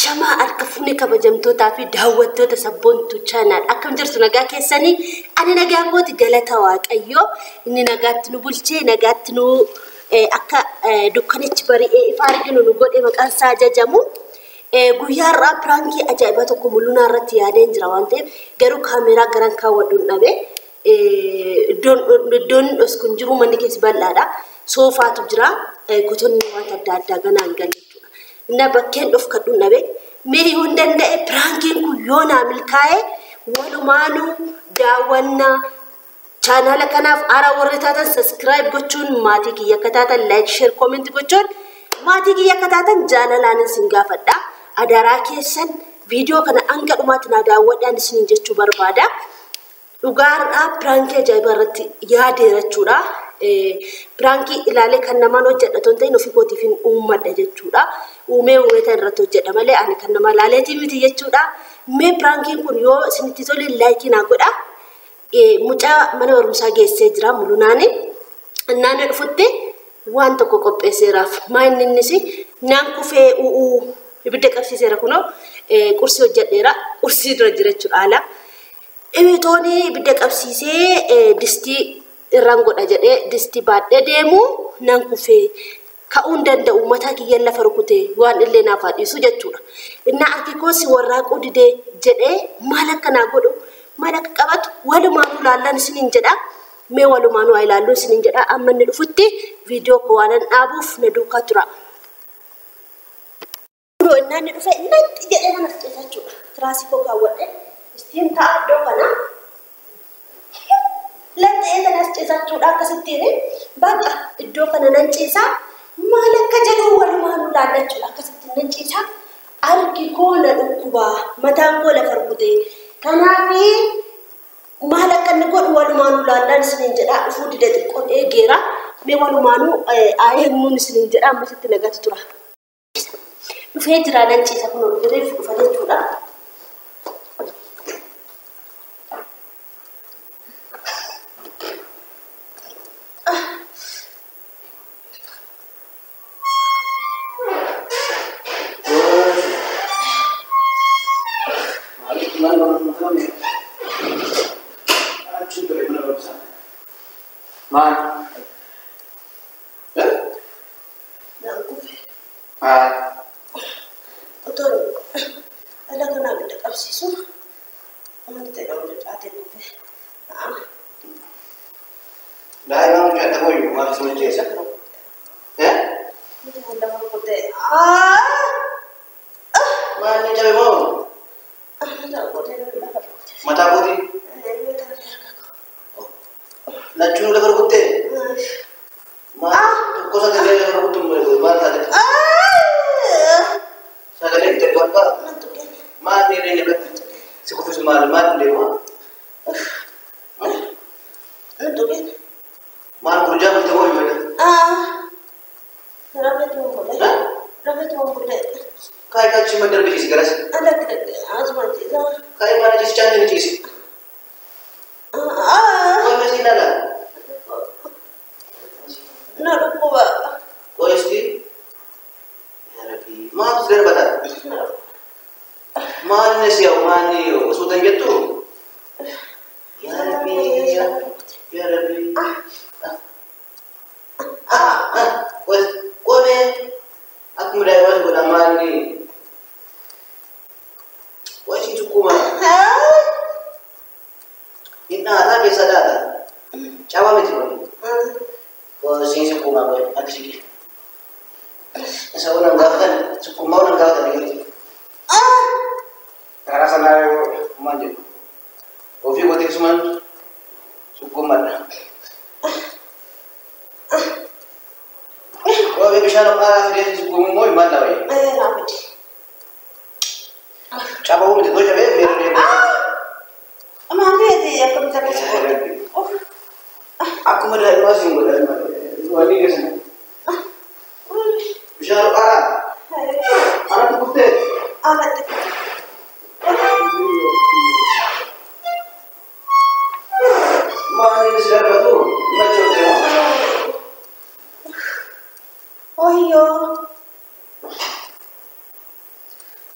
Ashamaa arkafune kabajamtootaa fi daawwattoota sabboontu channel akkam jirtu nagaa keessanii ani nagaa kooti galata waaqayyoo inni nagaatti nu bulchee nagaatti nu akka dukkanichi bari'ee ifa arginu nu godhe maqaan isaa jajamu guyyaa irraa pranki ajaa'iba tokko mul'una irratti yaadeen jira waan ta'eef garuu kaameeraa garan kaawwadhuun dhabe iddoon oskun jiru manni keessa bal'aadha soofaatu jira kotonni waan adda addaa ganaan galee na bakkeen of kadhun dhabe mee hundanda'e prankiin kun yoona milkaa'e walumaanu daawwanna channel kanaaf ara warri taatan subscribe gochuun maatii kiyya akka taatan like share comment gochuun maatii kiyya akka taatan jaalalaan isin gaafadha adaraa keessan video kana hanga dhumaatti na daawwadhaan isin jechuu barbaada dhugaadhaa pranki ajaa'iba irratti yaadeerachuudha pranki ilaalee kan namaan hojjedhatoon ta'in ofii kootiifin uummadha jechuudha uumee irratti hojjedha malee ani kan nama ilaaleetii miti jechuudha mee prankiin kun yoo isinitti tole like naa godha mucaa mana barumsaa geessee jira mul'unaani naannoo dhufutti waan tokko qopheesseeraaf maayinni innis naan kufee ibidda qabsiiseera kunoo qursii hojjedheera qursii dura jira jechuudha ala ibitooni ibidda qabsiisee distii irraan godha jedhee distii baadhee deemu naan kufee ka'uun danda'u mataa kiyyan lafa rukutee waan illee naaf haadhiisu jechuudha inna arkikoosi warraaquu didee jedhee maal akka naa godhu maal akka qabatu walumaanuu laallaan isiniin jedha mee walumaanuu haa ilaallu isiniin jedha amma inni dhufutti viidiyoo koo waanan dhaabuuf na duukaa tura innaan inni dhufe natti jedhee kanas ceesa jechuudha tiraasikoo kaawwadhe istiin ta'a iddoo kana latta'ee kanas ceesa jechuudha akkasittiin bakka iddoo kana nan ciisaa maal akka jedhu walumaanuu laallachuudha akkasittiin nan ciisaa argi koo na dhukkubaa mataan koo lafa rukutee kanaafi maal akka inni godhu walumaanuu laallaan isiniin jedha dhufuu dida xiqqoon eegeera mee walumaanuu aayeennuun isiniin jedha ammasitti nagatti tura dhufee jira nan ciisa kun dhufee dhufa jechuudha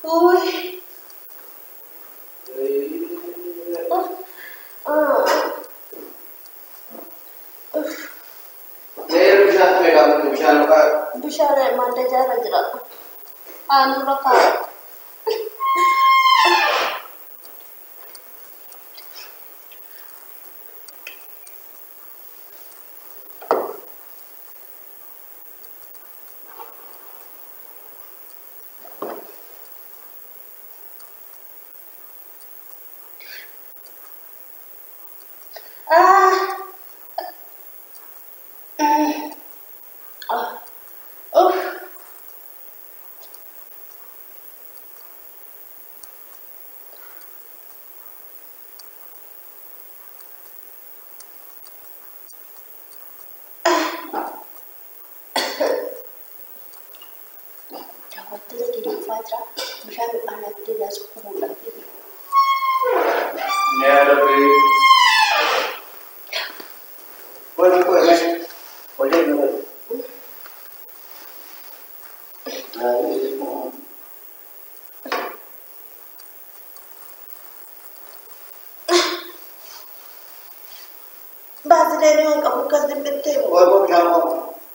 Ui. Saya bisa pegang bisa luka. Bisa naik manda jalan jerak. Anu luka. Waktu lagi di Fatra, bisa anak tidak suka lagi. Ya, tapi boleh boleh, boleh boleh. Nah, ini semua. Bahasa dari orang kamu kasih betul. Boleh boleh kamu.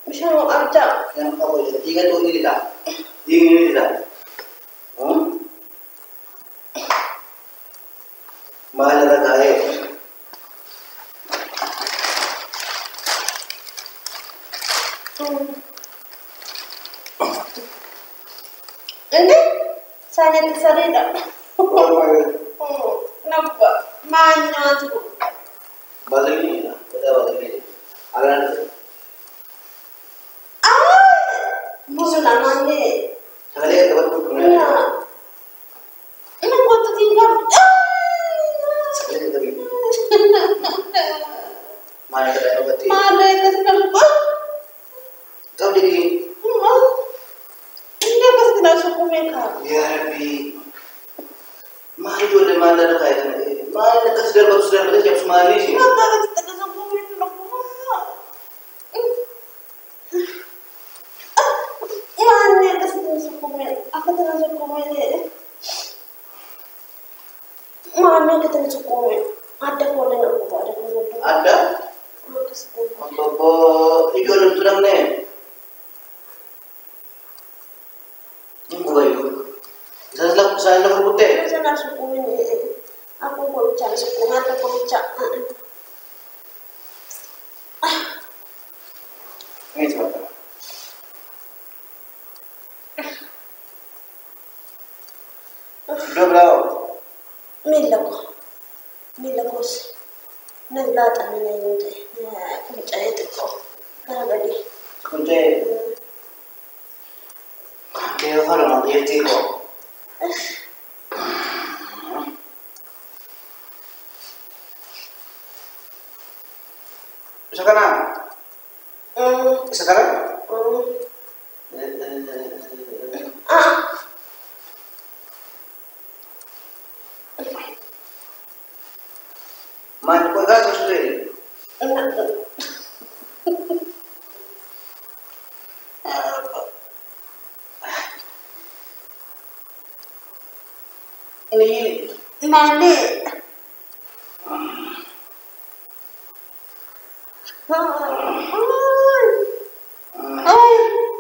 Bisa ada. Yang kamu tiga tuh ini dah. Ini dah. Mana ada kaya? Ini saya disari dah. Nampak mana tu? Bahasa ini, kita bahasa ini. Alam. Musuh nama ni. Sekali kita buat Iya. Ini buat tinggal. sekali kita bikin. Mana kita obat ini? Mana yang kenapa? Kau jadi. Ini pasti tidak suka mereka. Ya Rabbi. Mana jual di mana ada kaya? Mana kasih sudah siap semua ini sih? Maka kita tidak suka mereka. Mana yang tidak suka mereka? Aku tidak suka mereka. Mana yang tidak suka mereka? Ada kolen aku, ada kolen. Ada? Apa itu ada turang nih? Yang gue bayu. Saya nak putih. Saya nak suku ini. Aku boleh cari suku atau boleh cari. Ini sebentar. Sudah berapa? Mila ko. Naglata na yun deh. Kung cahit ko. Karagadi. Kunci. Kaya kalau nanti itu. Sekarang? Sekarang? Mana kau gas sudah? Ini Mandi.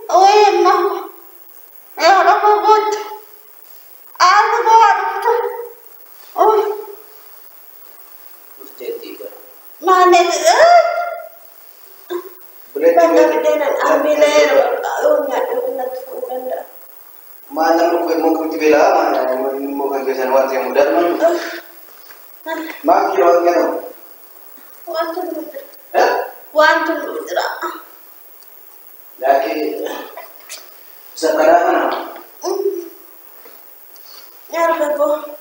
Oi, ma. Ya, apa buat? Aku buat. Oi, sudah tiba. mandi. Boleh Banda tiba. kedenan ambil air. Oh, nak banda. Mana mau kerja bela? Mana mau kerja sanwat yang muda mana? Mak kira kira. Wantu muda. Eh? Wantu muda. Lagi sekarang mana? Ya, bebo.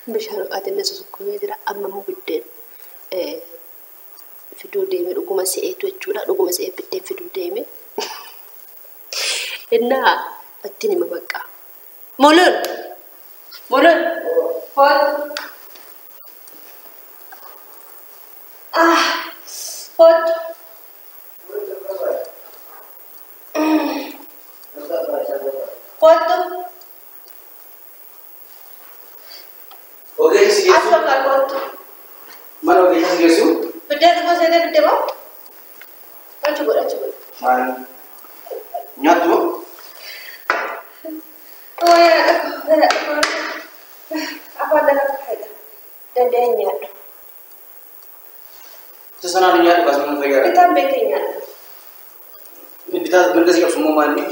Bishaan dhugaatiin nasa sukkuumee jira. Amma immoo biddeen fiduu deeme dhuguma se'eetu jechuudha. Dhuguma se'ee biddeen fiduu deeme. Innaa Attini mabaqqa. Mulul. Mulul. Hot. Hot. Hot. Oke, sih. Asal nggak hot. Mana oke sih Yesu? Beda dengan saya beda mau? Coba. Mana? Nyatu? Oh ya, apa ada kaidah? Dan dia nyat. Sesana nyatu pas mau pegang. Kita bikin nyat. Ini kita berkasih semua mani.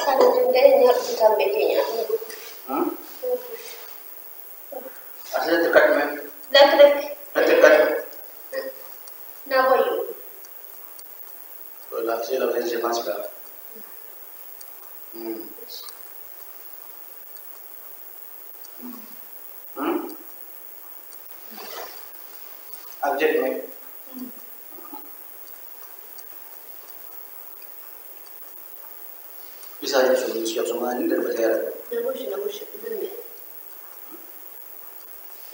Ada juga nyat kita bikin nyat. Asal terkat mem. Dekat. Terkat. Nama you. Kalau saya dah saya masuk dah. Objek mem. Bisa aja siap semua ini dari bersejarah. Nabus.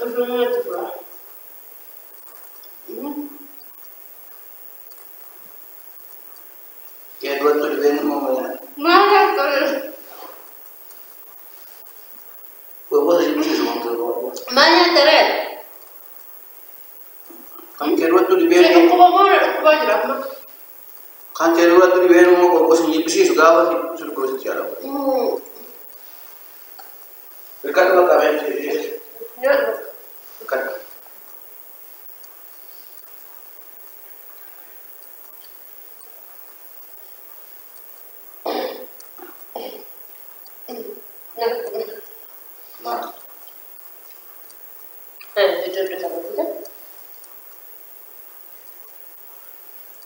Ini tu pula. Ya dua tu lebih mau mana? Mana kau? Bawa saja mesti semua tu bawa. Mana teren? Kan kedua tu lebih. Saya kau bawa jeram. Kan kedua tu lebih mau kau sendiri mesti suka apa sih sudah kau sejarah. Dekat tu kau macam ni. Ya. Dekat. Mana? Itu sama tu.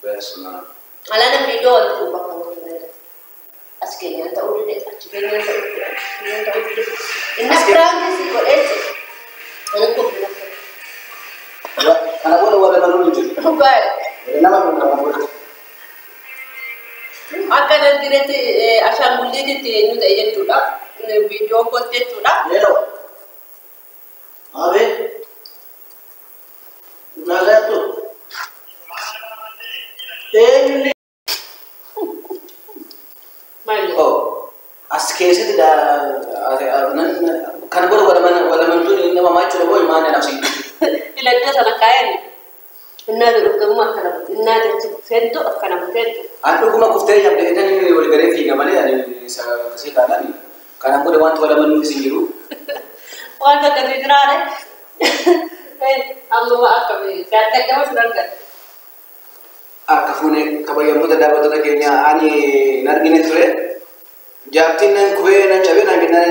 Besar. Alam video tu bakal tu ni. Askenya tak udah deh. Askenya tak udah. Ini perang sih kau Aku bilang. Anak bodoh ada mana lucu? Bukan. Nama anak bodoh. Akan nanti asal mulai itu ni tak jadi tu dah. Video konten tu dah. Lelo. Abe. Naga tu. Ini. Mana? Oh. Askesi tidak kan bodoh ada mana tu ni nama macam bodoh mana nafsi. Ilan tu sana kaya ni. Inna tu rumah kana. Inna tu sento kana sento. Aku cuma kufter yang dia ni boleh kerja free ngamane ani kasih kanan ni. Kan bodoh want wala mana ni singgiru. Orang kata dia ada. Ambo apa ni? Kata kamu sedang kan? Kafune kabayam tu dah betul kenya ani nargine tu Jabtin nan kue nan cabe nan kita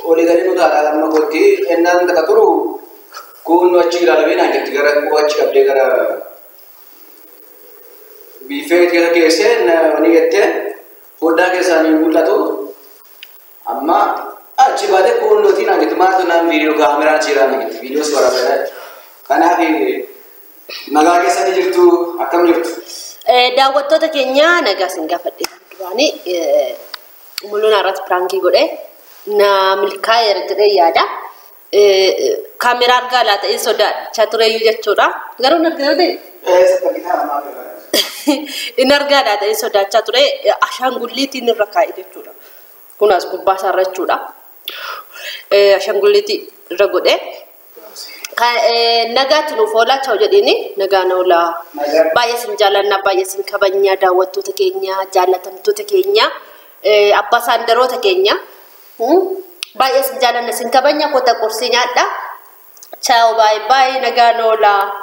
oleh kali nu dah dalam nak koti, enan tak turu, kun wajib ralah benar jadi gara wajib update gara bife kita kese na ni kete, foda kesa ni mula tu, amma wajib ada kun nanti nan kita mah tu nan video kamera cira nan kita video suara benar, karena ni naga kesa ni jirtu akam jirtu. Dawat tu tak kenya naga singgah pada ni. Mulun arat pranki gode na milkayer gede yada kamera argala ta isoda chature yu jachura garu nargade Seperti kita nama inargada ta isoda chature ashanguliti nirrakai jachura kunas gubbasa rachura ashanguliti ragode nagat nu fola chaw jedini nagana ula bayasin jalanna bayasin kabanya dawattu tekenya jalatan tu tekenya Apa sandero takenya bayas jalan nasin kabanya kota kursinya ada ciao bye bye naganola